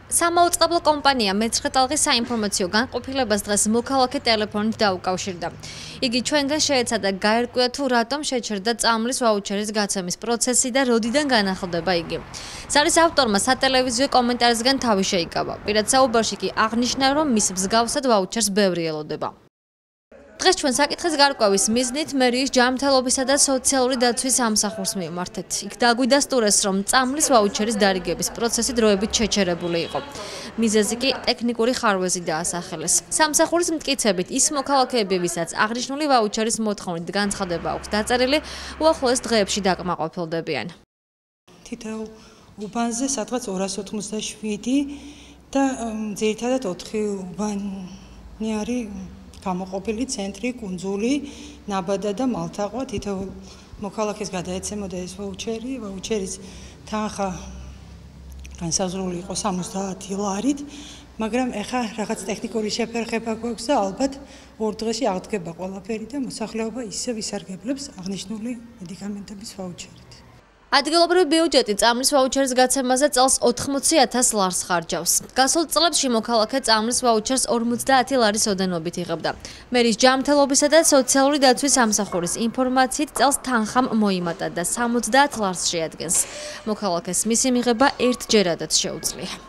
სამაუწყებლო კომპანია მეცხრე ტალღის საინფორმაციო განყოფილებას დღეს მოქალაქე ტელეფონით დაუკავშირდა. იგი ჩვენგან შეეცადა გაერკვია თუ რატომ შეჩერდა წამლის ვაუჩერის გაცემის პროცესი და როდიდან განახლდება იგი. ზარის ავტორმა სატელევიზიო კომენტარისგან თავი შეიკავა. პირად საუბარში კი აღნიშნა, რომ მის მსგავსად ვაუჩერს ბევრი ელოდება. დღეს ჩვენ საკითხის გარკვევის მიზნით მერიის ჯანმრთელობისა და სოციალური დაცვის სამსახურს მივმართეთ. იქ დაგვიდასტურეს, რომ წამლის ვაუჩერის დარიგების პროცესი დროებით შეჩერებული იყო. მიზეზი კი ტექნიკური ხარვეზი დაასახელეს. სამსახურის მტკიცებით ის მოქალაქეები, ვისაც აღნიშნული ვაუჩერის მოთხოვნით განცხადება აქვს დაწერილი, უახლოეს დღეებში დაკმაყოფილდებიან. თითოეულ უბანზე სადღაც 287 და ძირითადად 4 უბანი არის გამოყოფილი ცენტრი, კუნძული, ნაბადა და მალთაყვა. თითოეულ მოქალაქეს გადაეცემოდა ეს ვაუჩერი. ვაუჩერის თანხა განსაზღვრული იყო 70 ლარით, მაგრამ ეხა რაღაც ტექნიკური შეფერხება გვაქვს და ალბათ 2 დღეში აღდგება ყველაფერი და მოსახლეობა ისევ ისარგებლებს აღნიშნული მედიკამენტების ვაუჩერით. ადგილობრივი ბიუჯეტი წამლის ვაუჩერის გაცემაზე წელს 80,000 ლარს ხარჯავს. გასულ წლებში მოქალაქე წამლის ვაუჩერს 50 ლარის ოდენობით იღებდა. მერიის ჯანმრთელობისა და სოციალური დაცვის სამსახურის ინფორმაციით წელს თანხამ მოიმატა და 70 ლარს შეადგენს. მოქალაქეს მისი მიღება ერთჯერადაც შეუძლია.